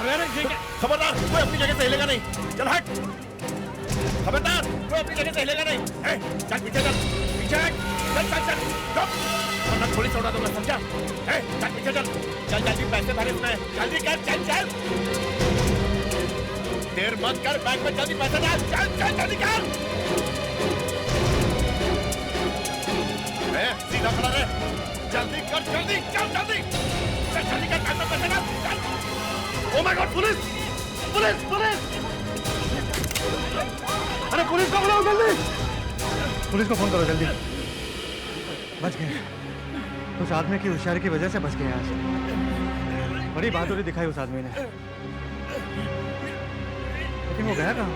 खबरदार, कोई अपनी जगह से हिलेगा नहीं। चल हट। खबरदार, कोई अपनी जगह से हिलेगा नहीं। चल पीछे चल, पीछे हट। चल चल चल, वरना थोड़ी सा उड़ा दूंगा, समझा? चल पीछे चल, चल जल्दी पैसे भरे इसमें, जल्दी कर, चल चल। देर मत कर, बैंक में जल्दी पैसे डाल, चल चल जल्दी कर। सीधा खड़ा रहे, जल्दी कर, जल्दी चल, जल्दी चल, जल्दी कर, पैसे डाल, चल। Oh my God, police police police! अरे पुलिस को बुलाओ जल्दी, पुलिस को फोन करो जल्दी। बच गए, उस आदमी की होशियारी की वजह से बच गए यहाँ से। बड़ी बहादुरी दिखाई उस आदमी ने, लेकिन वो गया कहाँ?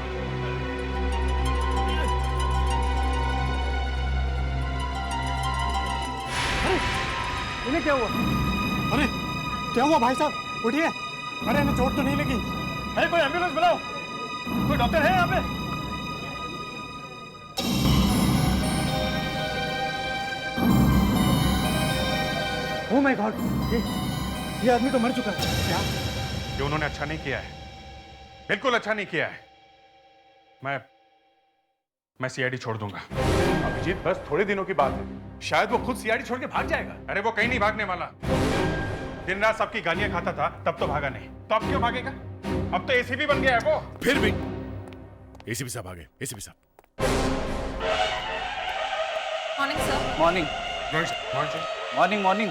अरे इन्हें क्या हुआ? अरे क्या हुआ भाई साहब, उठिए। अरे इन्हें चोट तो नहीं लगी? अरे कोई एम्बुलेंस बुलाओ, कोई डॉक्टर है यहाँ पे? ओह माय गॉड, ये आदमी तो मर चुका है। क्या? ये उन्होंने अच्छा नहीं किया है, बिल्कुल अच्छा नहीं किया है। मैं सीआईडी छोड़ दूंगा। अभिजीत बस थोड़े दिनों की बात है, शायद वो खुद सीआईडी छोड़ के भाग जाएगा। अरे वो कहीं नहीं भागने वाला। दिन रात सबकी गालियां खाता था, तब तो भागा नहीं, तो अब क्यों भागेगा? अब तो एसीपी बन गया है वो। फिर भी एसीपी साहब आ गए। एसीपी साहब, morning sir. Morning morning morning.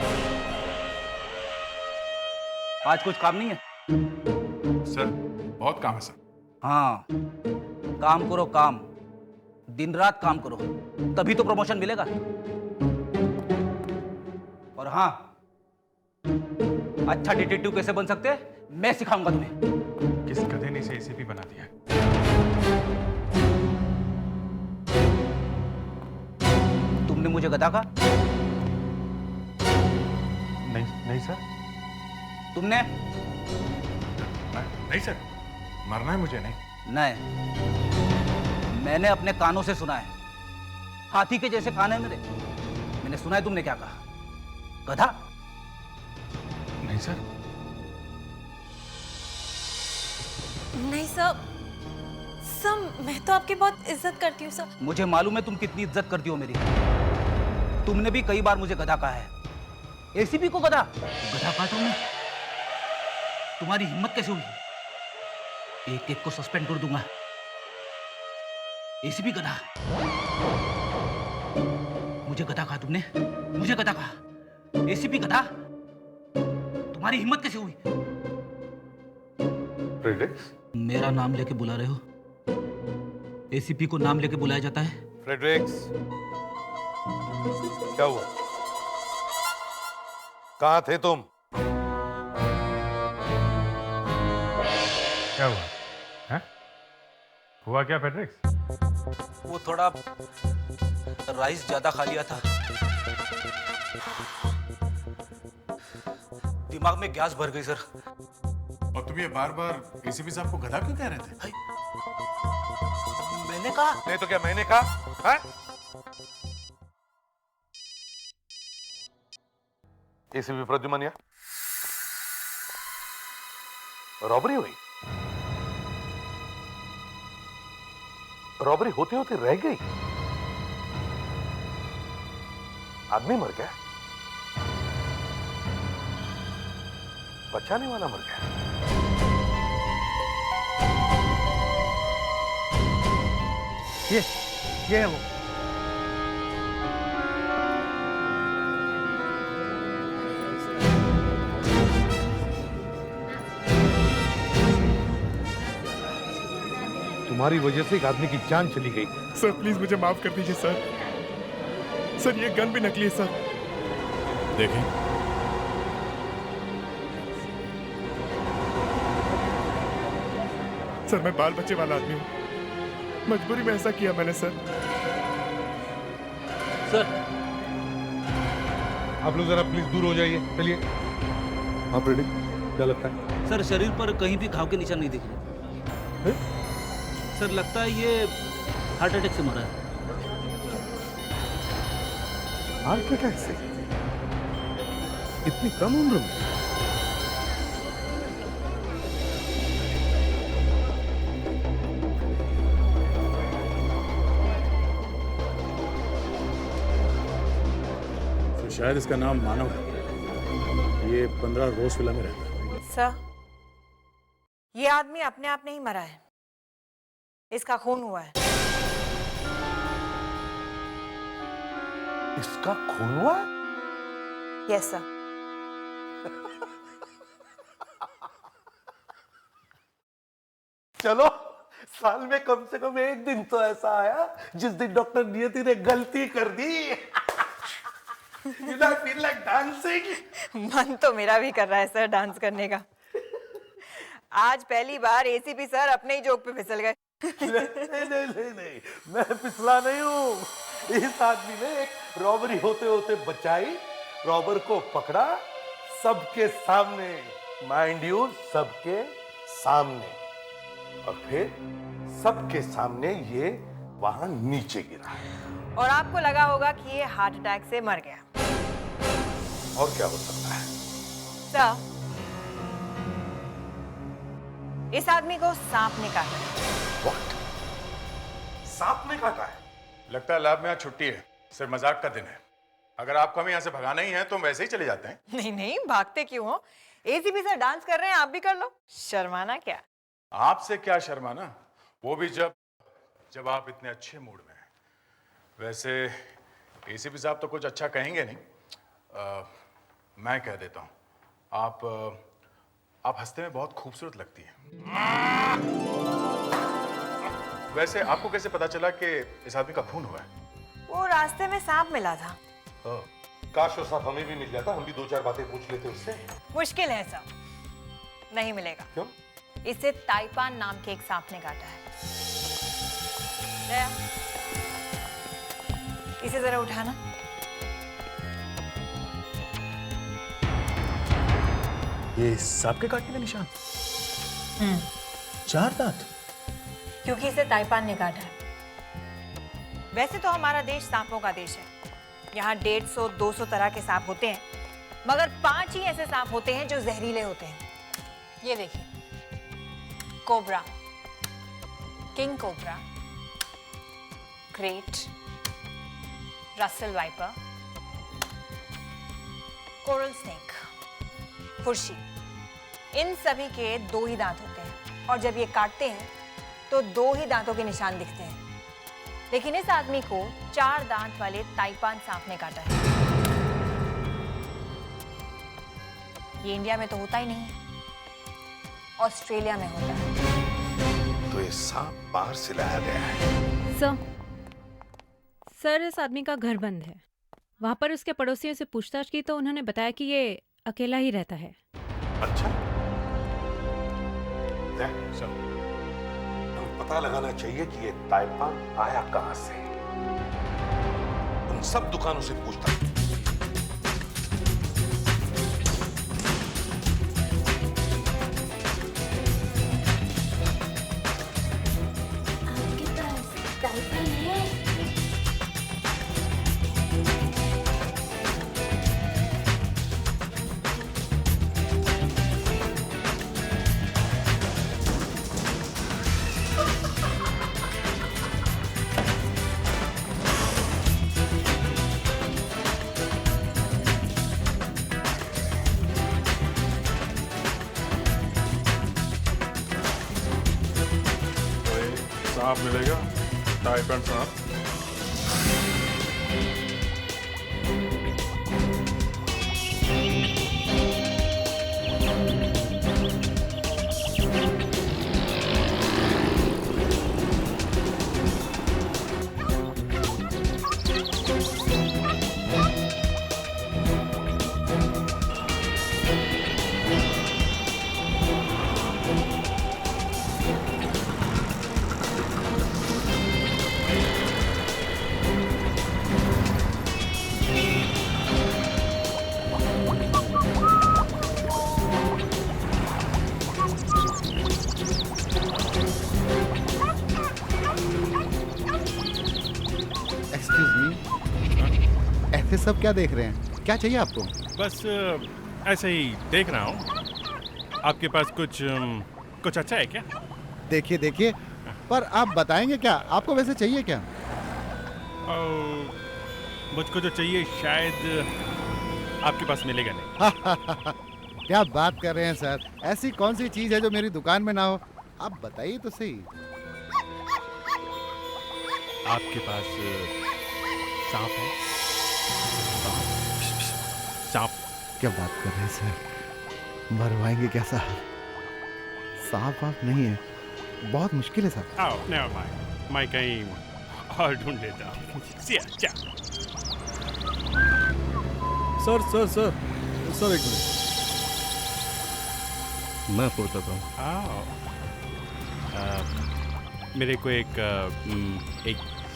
आज कुछ काम नहीं है? सर बहुत काम है सर। हाँ, काम करो काम, दिन रात काम करो, तभी तो प्रमोशन मिलेगा। और हाँ, अच्छा डिटेक्टिव कैसे बन सकते हैं मैं सिखाऊंगा तुम्हें। किस गधे ने इसे एसीपी बना दिया? तुमने मुझे गधा कहा? नहीं सर। तुमने? नहीं सर, मरना है मुझे। नहीं, मैंने अपने कानों से सुना है। हाथी के जैसे कान है मेरे, मैंने सुना है तुमने क्या कहा, गधा? नहीं सर। नहीं सर, सर मैं तो आपकी बहुत इज्जत करती हूँ सर। मुझे मालूम है तुम कितनी इज्जत करती हो मेरी। तुमने भी कई बार मुझे गधा कहा है। एसीपी को गधा कहा तुमने? तुम्हारी हिम्मत कैसे हुई? एक एक को सस्पेंड कर दूंगा। एसीपी गधा, मुझे गधा कहा तुमने, मुझे गधा कहा। एसीपी गधा, तुम्हारी हिम्मत कैसे हुई? फ्रेडरिक्स, मेरा नाम लेके बुला रहे हो? एसीपी को नाम लेके बुलाया जाता है? फ्रेडरिक्स क्या हुआ? कहां थे तुम? क्या हुआ? है? हुआ क्या फ्रेडरिक्स? वो थोड़ा राइस ज्यादा खा लिया था, दिमाग में गैस भर गई सर। और तुम ये बार बार एसीपी साहब को गधा क्यों कह रहे थे? मैंने कहा? नहीं तो क्या मैंने कहा? है? एसीपी प्रद्युमन, रॉबरी हुई। रॉबरी होते होते रह गई, आदमी मर गया, बचाने वाला मर गया। ये है वो। तुम्हारी वजह से एक आदमी की जान चली गई। सर प्लीज मुझे माफ कर दीजिए सर। सर ये गन भी नकली है सर। देखें, सर मैं बाल बच्चे वाला आदमी हूँ, मजबूरी में ऐसा किया मैंने सर। सर आप लोग जरा प्लीज दूर हो जाइए, चलिए। हाँ प्रेडिक्ट, क्या लगता है? सर शरीर पर कहीं भी घाव के निशान नहीं दिख रहे। सर लगता है ये हार्ट अटैक से मरा है। हार्ट अटैक से? इतनी कम उम्र में? शायद इसका नाम मानव है। ये 15 रोज विला में रहता है। सर, ये आदमी अपने आप नहीं मरा है, इसका खून हुआ है। इसका खून हुआ? Yes sir. चलो, साल में कम से कम एक दिन तो ऐसा आया जिस दिन डॉक्टर नियति ने गलती कर दी। You know, I feel like dancing. मन तो मेरा भी कर रहा है सर डांस करने का। आज पहली बार एसीपी सर अपने ही जोक पे फिसल गए। नहीं, मैं फिसला नहीं हूँ। इस आदमी ने एक रॉबरी होते होते बचाई, रॉबर को पकड़ा सबके सामने, माइंड यू, सबके सामने, और फिर सबके सामने ये वहां नीचे गिरा। और आपको लगा होगा कि ये हार्ट अटैक से मर गया। और क्या हो सकता है? सर, इस आदमी को सांप ने काटा है। What? सांप ने काटा है? लगता है लैब में आज छुट्टी है, सिर्फ मजाक का दिन है। अगर आपको हमें यहाँ से भगाना ही है तो हम वैसे ही चले जाते हैं। नहीं नहीं, भागते क्यों हो? एसीपी सर डांस कर रहे हैं, आप भी कर लो। शर्माना क्या? आपसे क्या शर्माना, वो भी जब आप इतने अच्छे मूड में हैं। वैसे एसीपी साहब तो कुछ अच्छा कहेंगे नहीं, मैं कह देता हूँ, आप हंसते में बहुत खूबसूरत लगती हैं। वैसे आपको कैसे पता चला कि इस आदमी का खून हुआ है? वो रास्ते में सांप मिला था। काश वो सांप हमें भी मिल जाता, हम भी दो चार बातें पूछ लेते उससे। मुश्किल है सर, नहीं मिलेगा। क्यों? इसे ताइपान नाम के एक सांप ने काटा है। दया, इसे जरा उठाना। ये सांप के काटने का निशान? 4 दांत? क्योंकि इसे ताइपान ने काटा है। वैसे तो हमारा देश सांपों का देश है। यहाँ 150-200 तरह के सांप होते हैं, मगर 5 ही ऐसे सांप होते हैं जो जहरीले होते हैं। ये देखिए, cobra, king cobra, krait, Russell viper, coral snake, फुर्शी। इन सभी के 2 ही दांत होते हैं, और जब ये काटते हैं तो 2 ही दांतों के निशान दिखते हैं। लेकिन इस आदमी को 4 दांत वाले ताइपान सांप ने काटा है। ये इंडिया में तो होता ही नहीं है, ऑस्ट्रेलिया में होता है। तो ये सांप बाहर से लाया गया है। सर, इस आदमी का घर बंद है। वहां पर उसके पड़ोसियों से पूछताछ की तो उन्होंने बताया कि ये अकेला ही रहता है। अच्छा, पता लगाना चाहिए कि ये ताइपान आया कहां से। उन सब दुकानों से पूछता हूं। आपके पास ताइपान है? सांप मिलेगा, ताइपान सांप। ऐसे सब क्या देख रहे हैं? क्या चाहिए आपको? बस ऐसे ही देख रहा हूँ। आपके पास कुछ अच्छा है क्या? देखिए देखिए, पर आप बताएंगे क्या? आपको वैसे चाहिए क्या? मुझको जो चाहिए शायद आपके पास मिलेगा नहीं। क्या बात कर रहे हैं सर? ऐसी कौन सी चीज है जो मेरी दुकान में ना हो? आप बताइए तो सही। आपके पास सांप है? सांप? क्या बात कर रहे हैं सर? मरवाएंगे क्या साहब? सांप आप नहीं है, बहुत मुश्किल है साहब। आओ, नेवर माइंड, मैं कहीं और ढूंढ लेता हूँ। सर सर सर सर, एक मिनट, मैं आपको बताता हूँ। मेरे को एक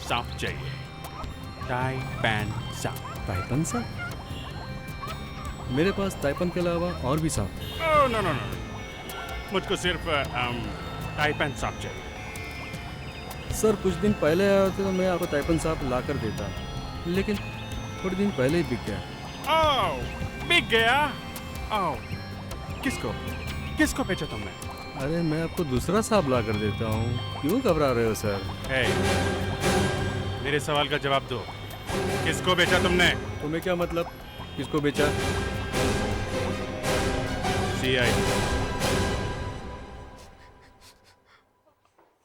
सांप चाहिए, ताइपन सांप। ताइपन सांप? मेरे पास ताइपन के अलावा और भी सांप। नो नो नो, मुझको सिर्फ ताइपन सांप चाहिए। सर कुछ दिन पहले आए होते तो मैं आपको ताइपन सांप ला कर देता, लेकिन थोड़े दिन पहले ही बिक गया। ओह, बिक गया? ओह, किसको बेचा तुमने? अरे मैं आपको दूसरा सांप ला कर देता हूँ, क्यों घबरा रहे हो सर? मेरे सवाल का जवाब दो, किसको बेचा तुमने? तुम्हें क्या मतलब, किसको बेचा? CI।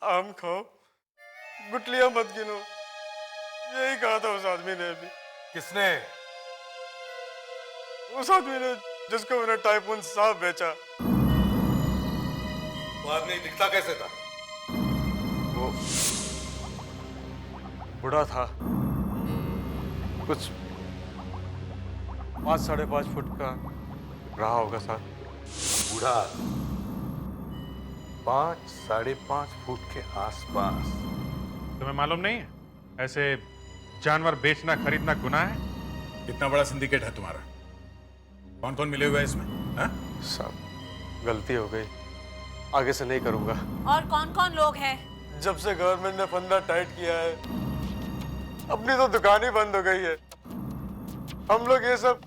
आम खाओ, गुटलियां मत गिनो, यही कहा था उस आदमी ने अभी। किसने? उस आदमी ने जिसको मैंने टाइफून सांप बेचा। वो आदमी दिखता कैसे था? वो बूढ़ा था, कुछ 5-5.5 फुट का रहा होगा सर। बूढ़ा 5-5.5 फुट के आसपास। तुम्हें मालूम नहीं है ऐसे जानवर बेचना खरीदना गुनाह है? कितना बड़ा सिंडिकेट है तुम्हारा? कौन कौन मिले हुए हैं इसमें? सब गलती हो गई, आगे से नहीं करूंगा। और कौन कौन लोग हैं? जब से गवर्नमेंट ने फंदा टाइट किया है, अपनी तो दुकान ही बंद हो गई है। हम लोग ये सब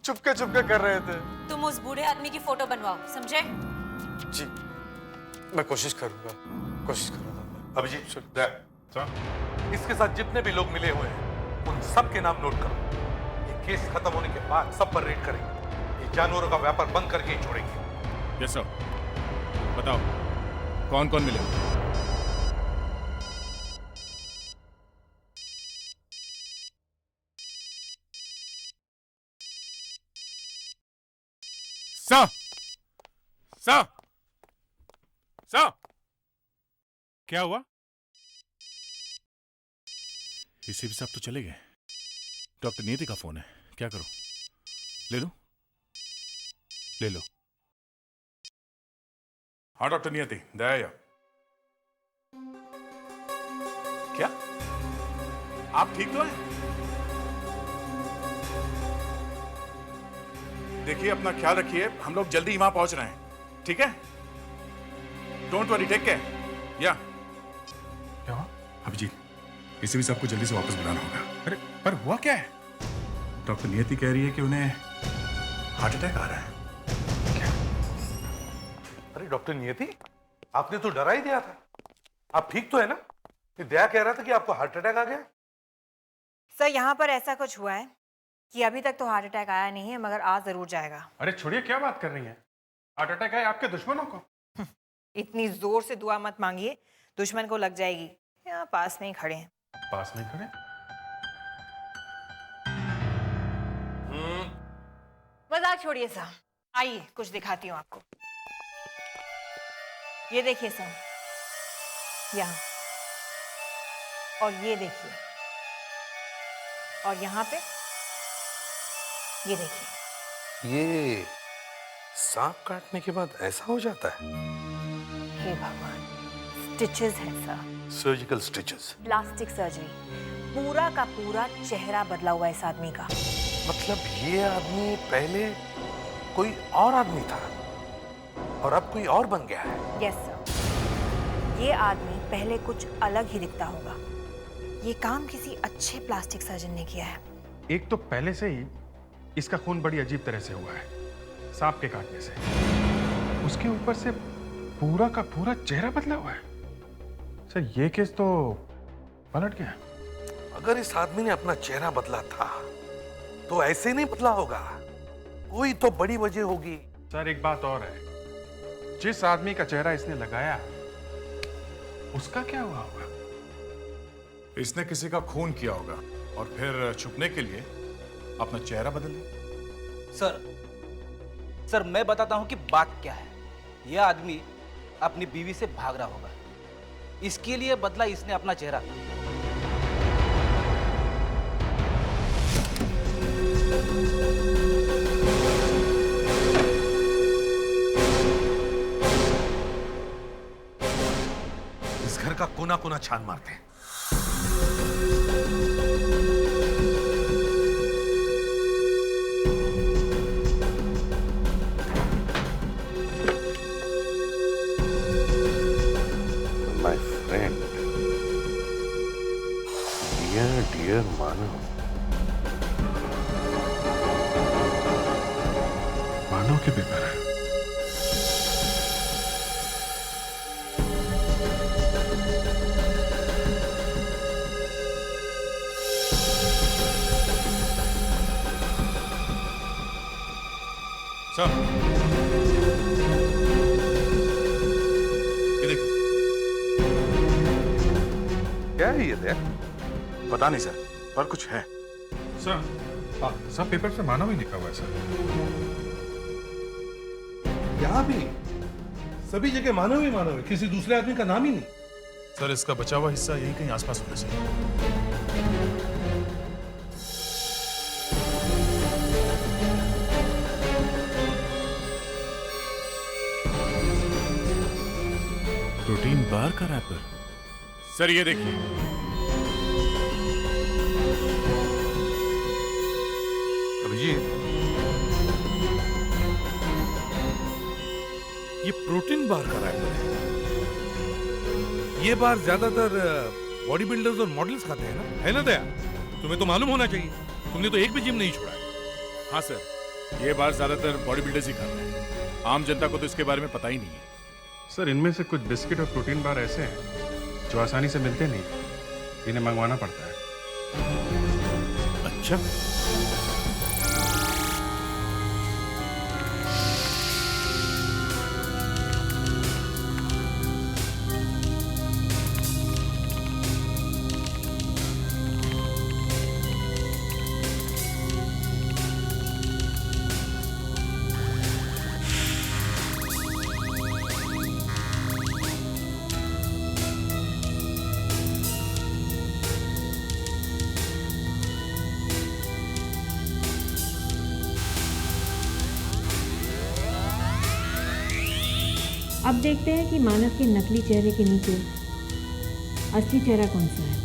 चुपके कर रहे थे। तुम उस बूढ़े आदमी की फोटो बनवाओ, समझे? जी, मैं कोशिश करूंगा। अभिजीत, इसके साथ जितने भी लोग मिले हुए हैं उन सब के नाम नोट करो। ये केस खत्म होने के बाद सब पर रेड करेंगे। ये जानवरों का व्यापार बंद करके ही छोड़ेंगे। Yes sir. बताओ कौन कौन मिले? सर क्या हुआ? इसी भी साहब तो चले गए। डॉक्टर नियति का फोन है, क्या करूं? ले लो। हाँ डॉक्टर नियति, दया। क्या आप ठीक तो हैं? देखिए अपना ख्याल रखिए, हम लोग जल्दी ही वहां पहुंच रहे हैं, ठीक है? Don't worry, take care. या क्या हुआ? अभिजीत, इसे भी सबको जल्दी से वापस बुलाना होगा। अरे पर हुआ क्या है? डॉक्टर नियति कह रही है कि उन्हें हार्ट अटैक आ रहा है। क्या? अरे डॉक्टर नियति, आपने तो डरा ही दिया था। आप ठीक तो है ना? ये दया कह रहा था कि आपको हार्ट अटैक आ गया। सर यहाँ पर ऐसा कुछ हुआ है कि अभी तक तो हार्ट अटैक आया नहीं है, मगर आ जरूर जाएगा। अरे छोड़िए, क्या बात कर रही हैं? हार्ट अटैक है आपके दुश्मनों को। इतनी जोर से दुआ मत मांगिए, दुश्मन को लग जाएगी। यहाँ पास में ही खड़े हैं। पास में खड़े? मजाक छोड़िए साहब, आइए कुछ दिखाती हूँ आपको। ये देखिए साहब, यहाँ, और ये देखिए, और यहाँ पे ये देखिए। ये सांप काटने के बाद ऐसा हो जाता है? हे भगवान, स्टिचेस है sir, surgical stitches. Plastic surgery, पूरा का पूरा चेहरा बदला हुआ है इस आदमी का। मतलब ये आदमी पहले कोई और आदमी था और अब कोई और बन गया है? यस सर, ये आदमी पहले कुछ अलग ही दिखता होगा। ये काम किसी अच्छे प्लास्टिक सर्जन ने किया है। एक तो पहले से ही इसका खून बड़ी अजीब तरह से हुआ है, सांप के काटने से। उसके ऊपर से पूरा का पूरा चेहरा बदला हुआ है। सर ये केस तो पलट गया। अगर इस आदमी ने अपना चेहरा बदला था तो ऐसे नहीं पतला होगा, कोई तो बड़ी वजह होगी। सर एक बात और है, जिस आदमी का चेहरा इसने लगाया उसका क्या हुआ होगा? इसने किसी का खून किया होगा और फिर छुपने के लिए अपना चेहरा बदल लिया। सर मैं बताता हूं कि बात क्या है। यह आदमी अपनी बीवी से भाग रहा होगा, इसके लिए बदला इसने अपना चेहरा। इस घर का कोना कोना छान मारते हैं। My friend, dear मानव। मानव के पेपर है। सर ये देखिए। क्या है ये दया? पता नहीं सर, पर कुछ है। सर सब पेपर पे मानव ही लिखा हुआ है सर। यहाँ भी सभी जगह मानव ही मानव है, किसी दूसरे आदमी का नाम ही नहीं। सर इसका बचा हुआ हिस्सा यहीं कहीं आसपास होना चाहिए। प्रोटीन बार का रैपर। सर ये देखिए, अभिजीत, ये प्रोटीन बार का रैपर है। ये बार ज्यादातर बॉडी बिल्डर्स और मॉडल्स खाते हैं ना, है ना दया? तुम्हें तो मालूम होना चाहिए, तुमने तो एक भी जिम नहीं छोड़ा है। हाँ सर, ये बार ज्यादातर बॉडी बिल्डर्स ही खाते हैं, आम जनता को तो इसके बारे में पता ही नहीं है। सर इनमें से कुछ बिस्किट और प्रोटीन बार ऐसे हैं जो आसानी से मिलते नहीं, इन्हें मंगवाना पड़ता है। अच्छा, अब देखते हैं कि मानव के नकली चेहरे के नीचे असली चेहरा कौन सा है।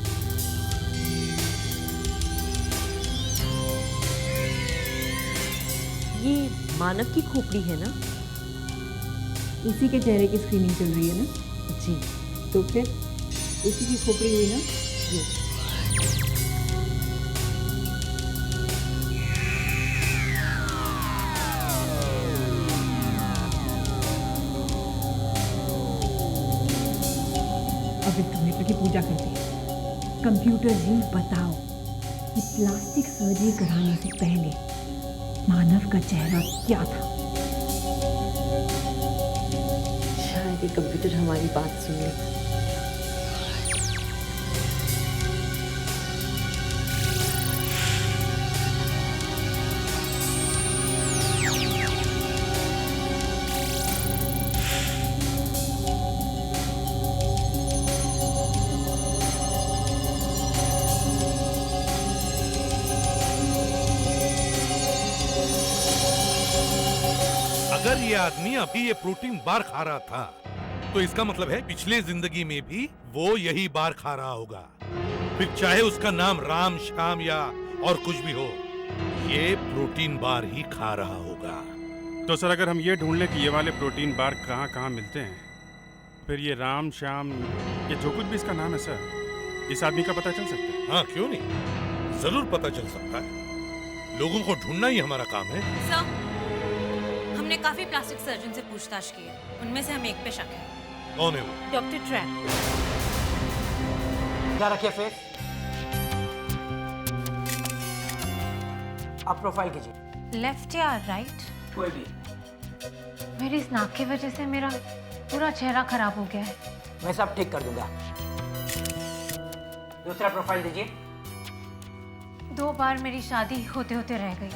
ये मानव की खोपड़ी है ना? इसी के चेहरे की स्क्रीनिंग चल रही है ना? जी। तो फिर इसी की खोपड़ी हुई ना? जी। अब इस कंप्यूटर की पूजा करते हैं। कंप्यूटर जी बताओ कि प्लास्टिक सर्जरी कराने से पहले मानव का चेहरा क्या था? शायद ये कंप्यूटर हमारी बात सुन ले। अगर ये आदमी अभी ये प्रोटीन बार खा रहा था तो इसका मतलब है पिछले जिंदगी में भी वो यही बार खा रहा होगा। फिर चाहे उसका नाम राम, श्याम या और कुछ भी हो, ये प्रोटीन बार ही खा रहा होगा। तो सर अगर हम ये ढूंढ लें कि ये वाले प्रोटीन बार कहाँ कहाँ मिलते हैं, फिर ये राम, श्याम, ये जो कुछ भी इसका नाम है सर, इस आदमी का पता चल सकता है? हाँ क्यों नहीं, जरूर पता चल सकता है। लोगों को ढूंढना ही हमारा काम है। सर, हमने काफी प्लास्टिक सर्जन से पूछताछ की है, उनमें से हमें एक पे शक है। कौन है वो? Doctor trap. क्या रखे फेस? आप प्रोफाइल कीजिए। लेफ्ट या राइट? कोई भी। मेरी इस नाक की वजह से मेरा पूरा चेहरा खराब हो गया है। मैं सब ठीक कर दूंगा। दूसरा प्रोफाइल दीजिए। 2 बार मेरी शादी होते होते रह गई।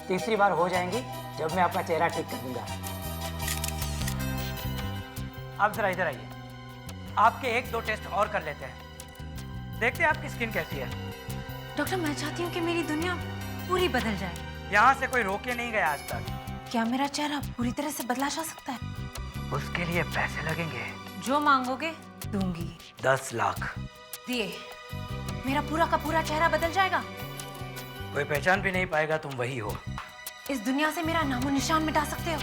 तीसरी बार हो जाएंगी जब मैं आपका चेहरा ठीक कर दूंगा। आप जरा इधर आइए, आपके 1-2 टेस्ट और कर लेते हैं, देखते हैं आपकी स्किन कैसी है। डॉक्टर, मैं चाहती हूँ कि मेरी दुनिया पूरी बदल जाए। यहाँ से कोई रोके नहीं गया आज तक। क्या मेरा चेहरा पूरी तरह से बदला जा सकता है? उसके लिए पैसे लगेंगे। जो मांगोगे दूंगी। 10 लाख दिए, मेरा पूरा का पूरा चेहरा बदल जाएगा। कोई पहचान भी नहीं पाएगा तुम वही हो। इस दुनिया से मेरा नामो निशान मिटा सकते हो।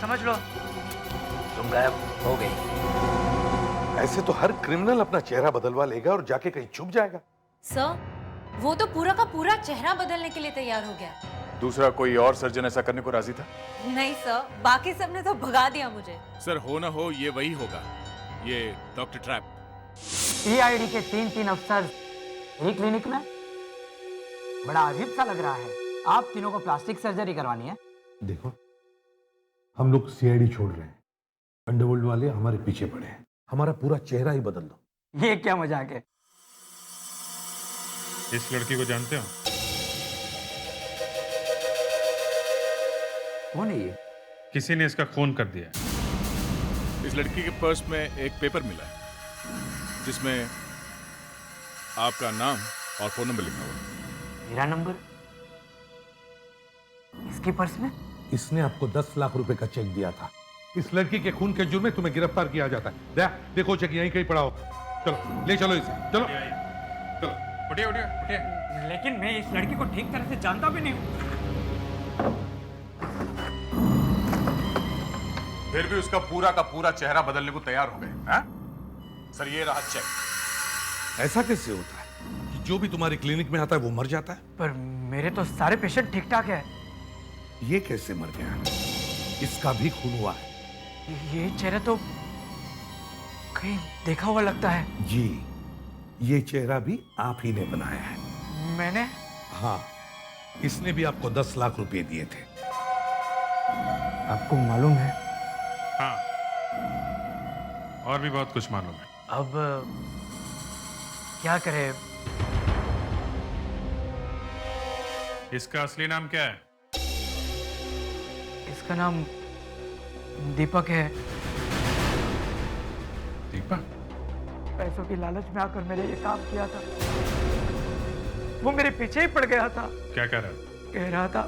समझ लो तुम गायब हो गई। ऐसे तो हर क्रिमिनल अपना चेहरा बदलवा लेगा और जाके कहीं छुप जाएगा। सर, वो तो पूरा का पूरा चेहरा बदलने के लिए तैयार हो गया। दूसरा कोई और सर्जन ऐसा करने को राजी था? नहीं सर, बाकी सबने तो भगा दिया मुझे। सर, हो ना हो ये वही होगा, ये डॉक्टर ट्रैप। EID के 3 अफसर एक क्लिनिक में, बड़ा अजीब सा लग रहा है। आप तीनों को प्लास्टिक सर्जरी करवानी है? देखो, हम लोग CID छोड़ रहे हैं, अंडरवर्ल्ड वाले हमारे पीछे पड़े हैं, हमारा पूरा चेहरा ही बदल दो। ये क्या मजाक है? इस लड़की को जानते हो? कौन है ये? किसी ने इसका खून कर दिया। इस लड़की के पर्स में एक पेपर मिला है जिसमें आपका नाम और फोन नंबर लिखा हुआ है। मेरा नंबर इसके पर्स में? इसने आपको 10 लाख रुपए का चेक दिया था। इस लड़की के खून के जुर्म में तुम्हें गिरफ्तार किया जाता है। देखो चेक यहीं कहीं पड़ा हो। चलो ले चलो इसे, चलो चलो। उठिए उठिए उठिए। लेकिन मैं इस लड़की को ठीक तरह से जानता भी नहीं हूँ। फिर भी उसका पूरा का पूरा चेहरा बदलने को तैयार हो गए हैं? सर, ये रहा चेक। ऐसा कैसे होता है कि जो भी तुम्हारी क्लिनिक में आता है वो मर जाता है? पर मेरे तो सारे पेशेंट ठीक ठाक है। ये कैसे मर गया? इसका भी खून हुआ है। ये चेहरा तो कहीं देखा हुआ लगता है। जी, ये चेहरा भी आप ही ने बनाया है। मैंने? हाँ, इसने भी आपको 10 लाख रुपए दिए थे। आपको मालूम है? हाँ, और भी बहुत कुछ मालूम है। अब क्या करें? इसका असली नाम क्या है? इसका नाम दीपक है। दीपक? पैसों की लालच में आकर मैंने ये काम किया था। वो मेरे पीछे ही पड़ गया था। क्या कह रहा था? कह रहा था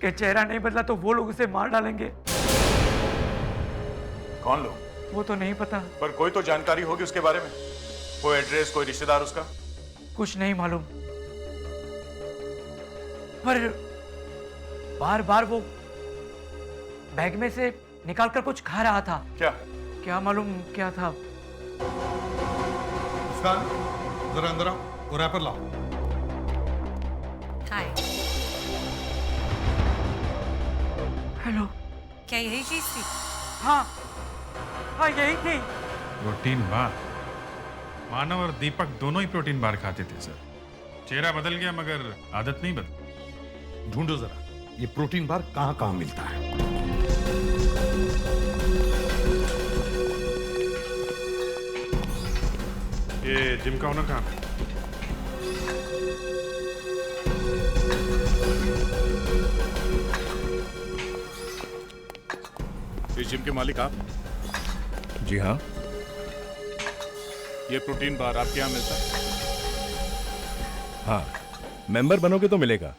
कि चेहरा नहीं बदला तो वो लोग उसे मार डालेंगे। कौन लोग? वो तो नहीं पता। पर कोई तो जानकारी होगी उसके बारे में, कोई एड्रेस, कोई रिश्तेदार उसका? कुछ नहीं मालूम, पर बार बार वो बैग में से निकालकर कुछ खा रहा था। क्या मालूम क्या था। जरा अंदर आओ और रैपर लाओ। हाय। हेलो। क्या यही चीज थी? हाँ हाँ, यही थी। Protein bar? मानव और दीपक दोनों ही प्रोटीन बार खाते थे सर। चेहरा बदल गया मगर आदत नहीं बदली। ढूंढो जरा ये प्रोटीन बार कहाँ कहाँ मिलता है। ये जिम का ओनर कहाँ है? इस जिम के मालिक आप? जी हाँ। ये प्रोटीन बार आपके यहाँ मिलता है? हाँ, मेंबर बनोगे तो मिलेगा।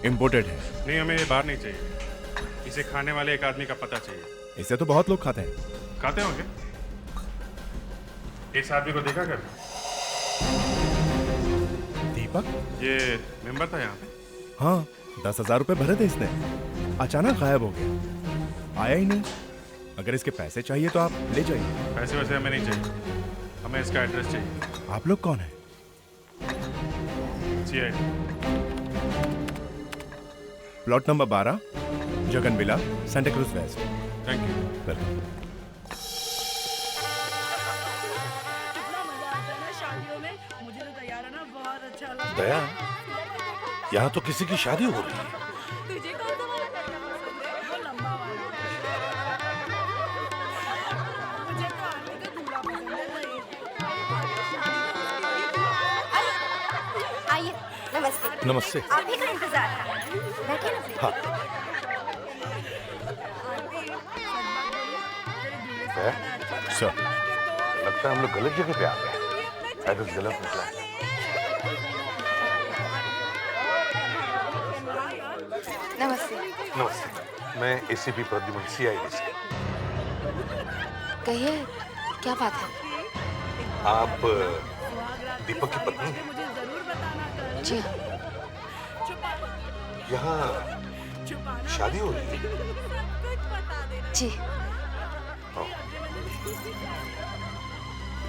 इम्पोर्टेड है। नहीं, हमें ये बार नहीं चाहिए। इसे खाने वाले एक आदमी का पता चाहिए। इसे तो बहुत लोग खाते हैं। खाते होंगे? इस आदमी को देखा कर। दीपक? ये मेंबर था यहाँ पे? हाँ, 10,000 रुपए भरे थे इसने, अचानक गायब हो गया, आया ही नहीं। अगर इसके पैसे चाहिए तो आप ले जाइए। पैसे वैसे हमें नहीं चाहिए, हमें इसका एड्रेस चाहिए। आप लोग कौन है? CID। Plot number 12, Jagan villa, Santacruz west. Thank you. Welcome. कितना मजा आता है ना शादियों में। मुझे तो तैयार है ना बहुत अच्छा लगता है। दया, यहाँ तो किसी की शादी हो रही है। तुझे कौन सा वाला लड़का पसंद है? वो लंबा वाला। मुझे तो आरती का दूल्हा पसंद है। आइए, नमस्ते। नमस्ते। आप ही का इंतजार था। बैठिए ना प्लीज। हाँ। सर, लगता है हम लोग गलत जगह पे आ गए। एड्रेस गलत निकला है। नमस्ते। नमस्ते, मैं एसीपी प्रद्युमन CID से। कहिए, क्या बात है? आप दीपक की पत्नी हैं? जी हाँ। यहाँ शादी हो रही है? जी।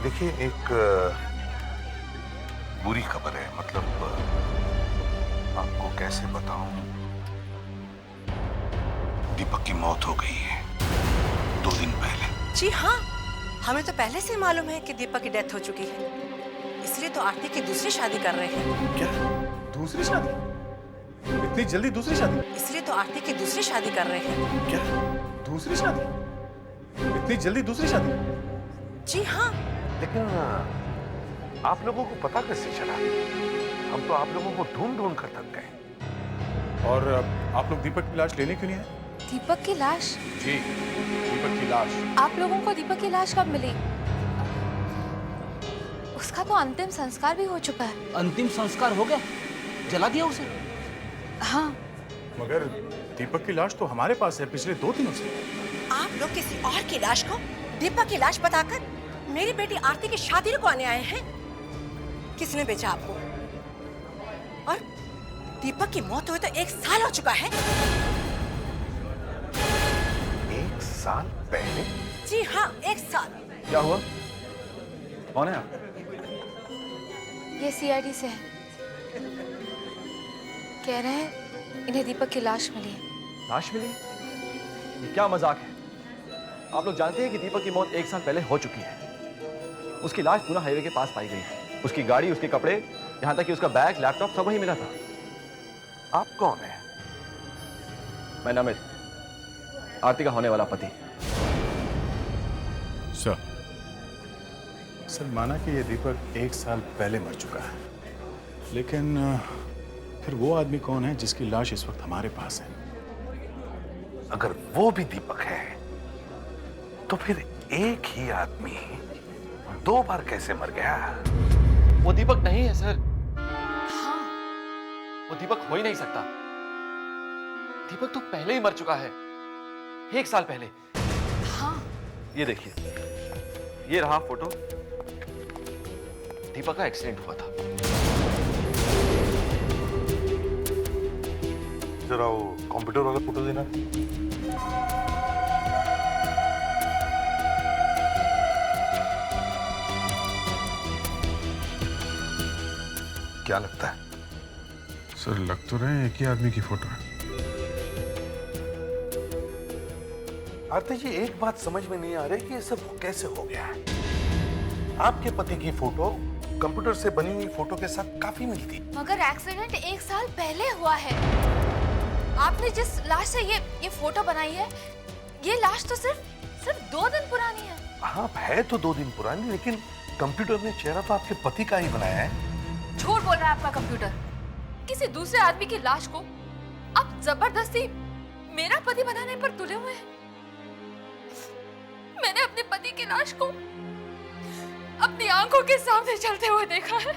देखिए, एक बुरी खबर है। मतलब आपको कैसे बताऊं, दीपक की मौत हो गई है 2 दिन पहले। जी हाँ, हमें तो पहले से मालूम है कि दीपक की डेथ हो चुकी है, इसलिए तो आरती की दूसरी शादी कर रहे हैं। क्या? दूसरी शादी? इतनी जल्दी दूसरी शादी? इसलिए तो आरती की दूसरी शादी कर रहे हैं। क्या? दूसरी शादी? इतनी जल्दी दूसरी शादी? जी हाँ। लेकिन आप लोगों को पता कैसे चला? हम तो आप लोगों को ढूंढ ढूंढ कर थक गए। और आप लोग दीपक की लाश लेने क्यों नहीं आए? दीपक की लाश? जी, दीपक की लाश। आप लोगों को दीपक की लाश कब मिली? उसका तो अंतिम संस्कार भी हो चुका है। अंतिम संस्कार हो गया? जला दिया उसे? हाँ। मगर दीपक की लाश तो हमारे पास है पिछले 2 दिनों से। आप लोग किसी और की लाश को दीपक की लाश बताकर मेरी बेटी आरती की शादी रुकवाने आए हैं। किसने बेचा आपको? और दीपक की मौत हुए तो 1 साल हो चुका है। 1 साल पहले? जी हाँ, 1 साल। क्या हुआ? कौन है आप? ये CID से है। कह रहे हैं इन्हें दीपक की लाश मिली है। लाश मिली? ये क्या मजाक है? आप लोग जानते हैं कि दीपक की मौत 1 साल पहले हो चुकी है। उसकी लाश पूना हाईवे के पास पाई गई है। उसकी गाड़ी, उसके कपड़े, यहाँ तक कि उसका बैग, लैपटॉप सब वहीं मिला था। आप कौन हैं? मैं नमित, आरती का होने वाला पति। सर, माना कि ये दीपक 1 साल पहले मर चुका है, लेकिन फिर वो आदमी कौन है जिसकी लाश इस वक्त हमारे पास है? अगर वो भी दीपक है, तो फिर एक ही आदमी 2 बार कैसे मर गया? वो दीपक नहीं है सर। वो दीपक हो ही नहीं सकता। दीपक तो पहले ही मर चुका है, 1 साल पहले। हाँ। ये देखिए, ये रहा फोटो। दीपक का एक्सीडेंट हुआ था। जरा वो कंप्यूटर वाला फोटो देना। क्या लगता है? सर, लग तो रहे हैं एक ही आदमी की फोटो है। आरती जी, एक बात समझ में नहीं आ रही कि ये सब कैसे हो गया है। आपके पति की फोटो कंप्यूटर से बनी हुई फोटो के साथ काफी मिलती। मगर एक्सीडेंट 1 साल पहले हुआ है। आपने जिस लाश से ये फोटो बनाई है, ये लाश तो सिर्फ 2 दिन पुरानी है। हाँ, है तो 2 दिन पुरानी, लेकिन कंप्यूटर ने चेहरा तो आपके पति का ही बनाया है। झूठ बोल रहा है आपका कंप्यूटर। किसी दूसरे आदमी की लाश को आप जबरदस्ती मेरा पति बनाने पर तुले हुए हैं। मैंने अपने पति की लाश को अपनी आंखों के सामने चलते हुए देखा है।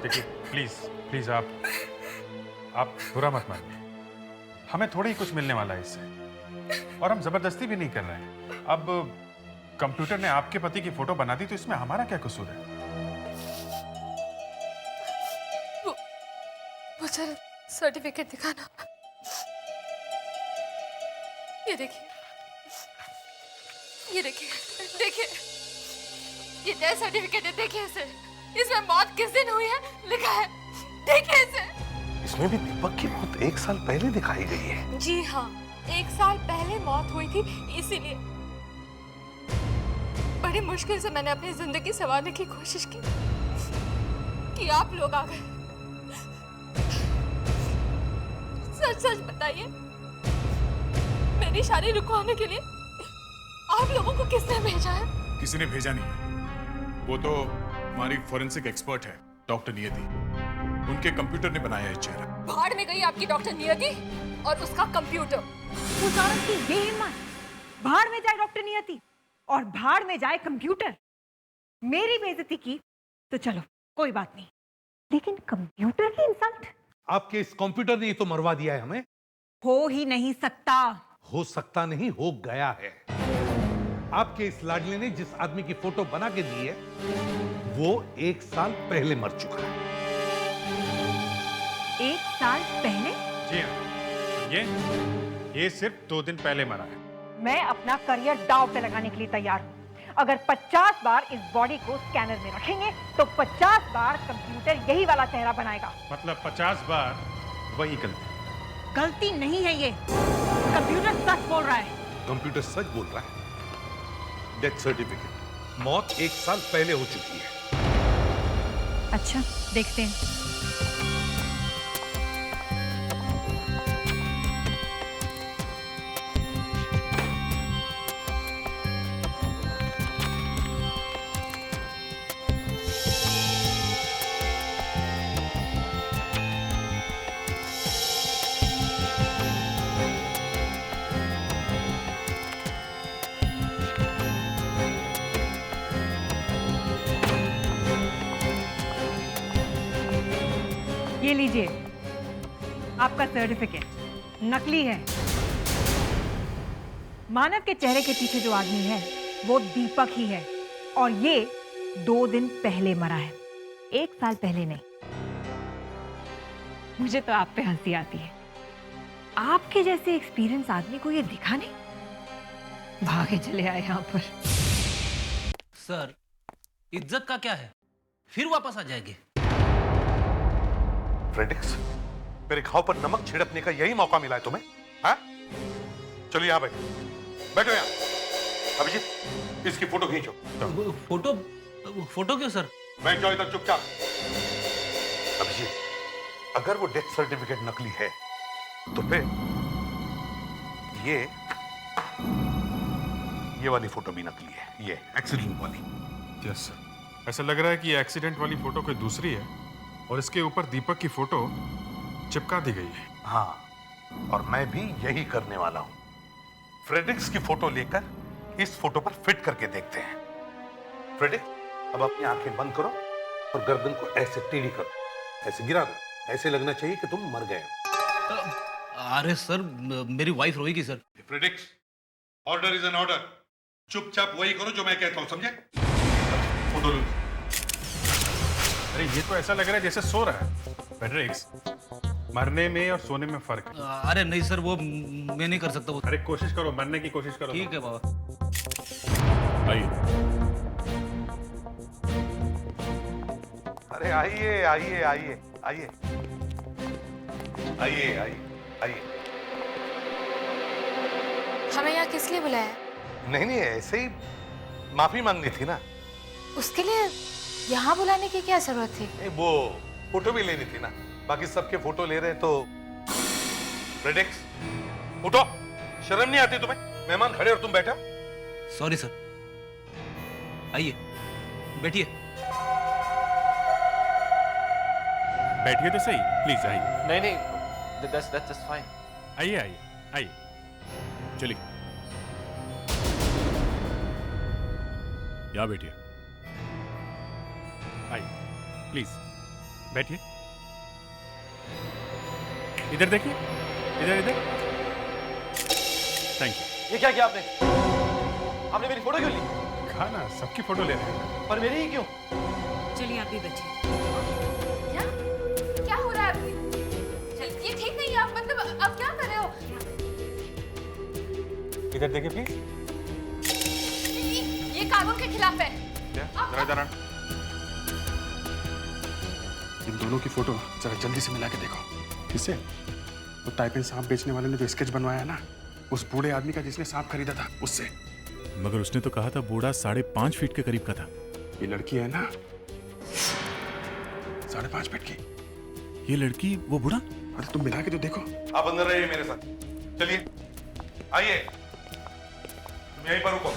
देखिए, प्लीज आप बुरा मत मानिए। हमें थोड़ी ही कुछ मिलने वाला है इससे, और हम जबरदस्ती भी नहीं कर रहे हैं। अब कंप्यूटर ने आपके पति की फोटो बना दी तो इसमें हमारा क्या कसूर है? मुझे सर्टिफिकेट दिखाना। ये देखिए, देखिए, ये डेथ सर्टिफिकेट है। देखिए इसे, इसमें मौत किस दिन हुई है लिखा है। देखिए इसे। इसमें भी दीपक की मौत 1 साल पहले दिखाई गई है। जी हाँ, 1 साल पहले मौत हुई थी, इसीलिए बड़ी मुश्किल से मैंने अपनी जिंदगी संवारने की कोशिश की कि आप लोग आ गए। सच सच बताइए, मेरी शादी रुकवाने के लिए आप लोगों को किसने भेजा है? किसी ने भेजा नहीं है, वो तो हमारी फोरेंसिक एक्सपर्ट है डॉक्टर नियति। उनके कंप्यूटर ने बनाया है चेहरा। भाड़ में गई आपकी डॉक्टर नियति और उसका कंप्यूटर। उस औरत की ये हिम्मत, भाड़ में जाए डॉक्टर नियति और भाड़ में जाए कंप्यूटर। मेरी बेइज्जती की तो चलो कोई बात नहीं, लेकिन कंप्यूटर की इंसल्ट? आपके इस कंप्यूटर ने तो मरवा दिया है हमें। हो ही नहीं सकता। हो सकता नहीं, हो गया है। आपके इस लाडले ने जिस आदमी की फोटो बना के दी है वो 1 साल पहले मर चुका है। 1 साल पहले? जी हाँ, ये सिर्फ 2 दिन पहले मरा है। मैं अपना करियर दांव पे लगाने के लिए तैयार हूँ। अगर 50 बार इस बॉडी को स्कैनर में रखेंगे तो 50 बार कंप्यूटर यही वाला चेहरा बनाएगा। मतलब 50 बार वही गलती? गलती नहीं है ये, कंप्यूटर सच बोल रहा है। कंप्यूटर सच बोल रहा है। डेथ सर्टिफिकेट, मौत 1 साल पहले हो चुकी है। अच्छा, देखते हैं। ये लीजिए आपका सर्टिफिकेट, नकली है। मानव के चेहरे के पीछे जो आदमी है वो दीपक ही है और ये 2 दिन पहले मरा है, 1 साल पहले नहीं। मुझे तो आप पे हंसी आती है। आपके जैसे एक्सपीरियंस आदमी को ये दिखा नहीं, भागे चले आए यहां पर। सर, इज्जत का क्या है, फिर वापस आ जाएंगे। फ्रेडिक्स, मेरे घाव पर नमक छिड़कने का यही मौका मिला है तुम्हें? हाँ? चलो यहाँ बैठो यहाँ। अभिजीत, इसकी फोटो खींचो। फोटो क्यों सर? बैठ जाओ इधर चुपचाप। अभिजीत, अगर वो डेथ सर्टिफिकेट नकली है तो फिर ये वाली फोटो भी नकली है, ये एक्सीडेंट वाली। यस सर, ऐसा लग रहा है कि ये एक्सीडेंट वाली फोटो कोई दूसरी है और इसके ऊपर दीपक की फोटो चिपका दी गई है। हाँ, और मैं भी यही करने वाला हूं। फ्रेडिक्स की फोटो लेकर इस फोटो पर फिट करके देखते हैं। फ्रेडिक्स, अब अपनी आंखें बंद करो और गर्दन को ऐसे टेढ़ी करो, ऐसे गिरा दो, ऐसे लगना चाहिए कि तुम मर गए हो। अरे सर, मेरी वाइफ रोएगी sir. Fredericks, order is an order. चुपचाप वही करो जो मैं कहता हूं, समझे? फोटो लो। अरे ये तो ऐसा लग रहा है जैसे सो रहा है। फ्रेडरिक्स, मरने में और सोने में फर्क है। अरे नहीं सर, वो मैं नहीं कर सकता वो। अरे कोशिश करो, मरने की कोशिश करो। ठीक है बाबा। आइए। अरे आइए आइए आइए आइए आइए आइए आइए। हमें यहाँ किस लिए बुलाया? नहीं, ऐसे ही माफी मांगनी थी ना। उसके लिए यहाँ बुलाने की क्या जरूरत थी? वो फोटो भी लेनी थी ना, बाकी सबके फोटो ले रहे हैं तो। फ्रेडिक्स, उठो, शर्म नहीं आती तुम्हें? मेहमान खड़े और तुम बैठे हो। सॉरी सर, आइए बैठिए। बैठिए तो सही, प्लीज आइए। नहीं, that's fine। आइए। चलिए, यहाँ बैठिए। आइए, प्लीज बैठिए। इधर देखिए, इधर। Thank you. ये क्या किया आपने? आपने मेरी फोटो क्यों ली? कहा ना, सबकी फोटो ले रहे हैं। पर मेरी ही क्यों? चलिए आप भी बैठिए। क्या हो रहा है? ये ठीक नहीं है। आप मतलब अब क्या कर रहे हो? इधर देखिए प्लीज। ये कानून के खिलाफ है। जरा इन दोनों की फोटो जरा जल्दी से मिला के देखो। किससे? वो ताइपिन सांप बेचने वाले ने जो स्केच बनवाया ना, उस बूढ़े आदमी का जिसने सांप खरीदा था, उससे। मगर उसने तो कहा था बूढ़ा 5.5 फीट के करीब का था। ये लड़की है ना 5.5 फीट की। ये लड़की, वो बूढ़ा? अरे तुम मिला के तो देखो। आप अंदर रहिए मेरे साथ, चलिए आइए, तुम यहीं पर रुको,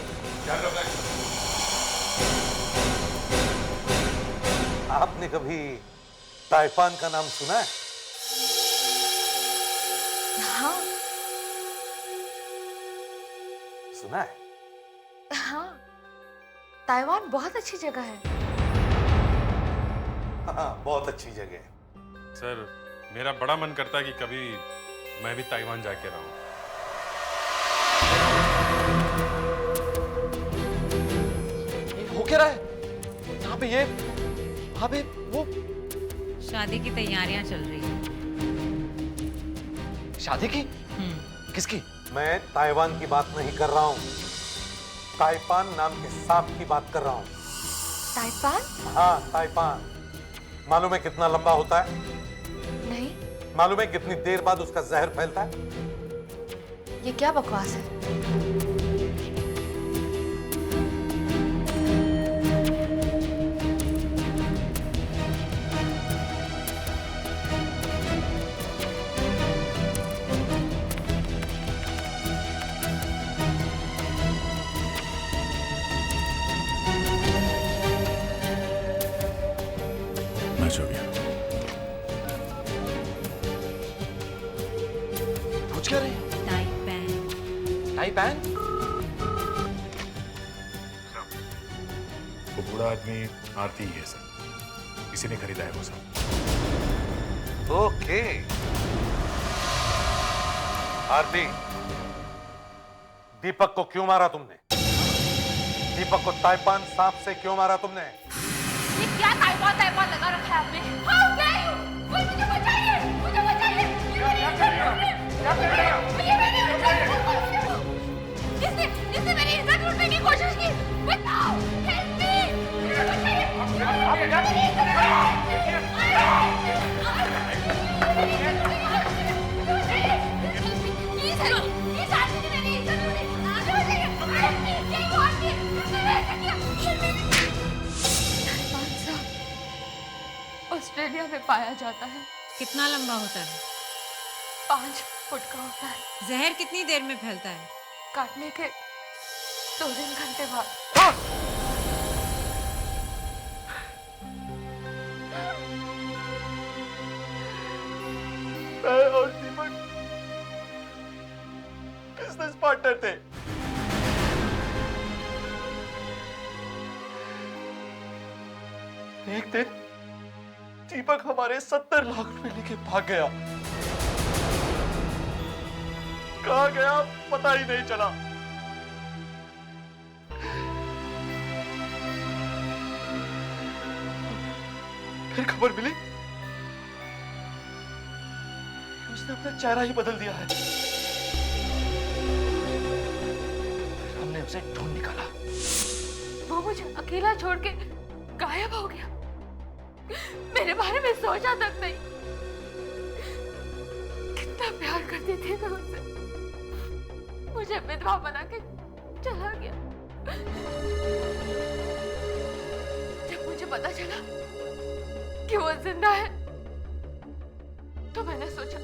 ध्यान रखना। आपने कभी ताइपान का नाम सुना है? हाँ सुना है? हाँ, ताइवान बहुत अच्छी जगह है। हाँ, बहुत अच्छी जगह है। सर मेरा बड़ा मन करता है कि कभी मैं भी ताइवान जाके रहूं। हो क्या रहा है यहाँ पे? ये वहाँ पे वो शादी की तैयारियां चल रही हैं। शादी की? किसकी? मैं ताइवान की बात नहीं कर रहा हूँ, ताइपान नाम के सांप की बात कर रहा हूँ। ताइपान? हाँ, ताइपान। मालूम है कितना लंबा होता है? नहीं। मालूम है कितनी देर बाद उसका जहर फैलता है? ये क्या बकवास है? मैच हो गया। पूछ क्या रही? ताइपान? वो बूढ़ा आदमी आरती ही है सर, किसी ने खरीदा है वो सब। ओके। आरती, दीपक को क्यों मारा तुमने? दीपक को ताइपान सांप से क्यों मारा तुमने? ये क्या ताइवान ताइवान लगा रखा है आपने? How dare you? मुझे बचाइए! मुझे बचाइए! इसने मेरी इज्जत लूटने की कोशिश की। बताओ, help me! मुझे बचाइए! प्लीज आरती ने मेरी इज्जत लूटी। मुझे बचाइए! Help me! ये वो आदमी जिसने मेरे साथ किया। ऑस्ट्रेलिया में पाया जाता है। कितना लंबा होता है? 5 फुट का होता है। जहर कितनी देर में फैलता है? काटने के 2-3 घंटे बाद। मैं और दीपक बिजनेस पार्टनर थे। एक दिन दीपक हमारे 70 लाख रुपए लेके भाग गया। कहाँ गया पता ही नहीं चला। फिर खबर मिली उसने अपना चेहरा ही बदल दिया है। हमने उसे ढूंढ निकाला। वो मुझे अकेला छोड़ के गायब हो गया। मेरे बारे में सोचा तक नहीं। कितना प्यार करती थी मैं उससे। मुझे विधवा बना के चला गया। जब मुझे पता चला कि वो जिंदा है तो मैंने सोचा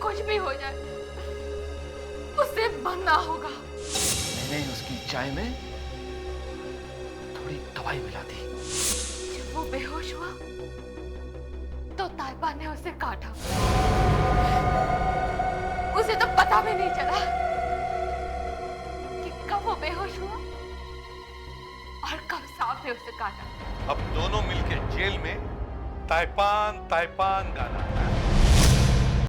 कुछ भी हो जाए उससे मरना होगा। मैंने उसकी चाय में थोड़ी दवाई मिला दी। जब वो बेहोश हुआ तो ताइपान ने उसे काटा। उसे तो पता भी नहीं चला कि कब वो बेहोश हुआ और कब सांप ने उसे काटा। अब दोनों मिलके जेल में ताइपान ताइपान गाना है।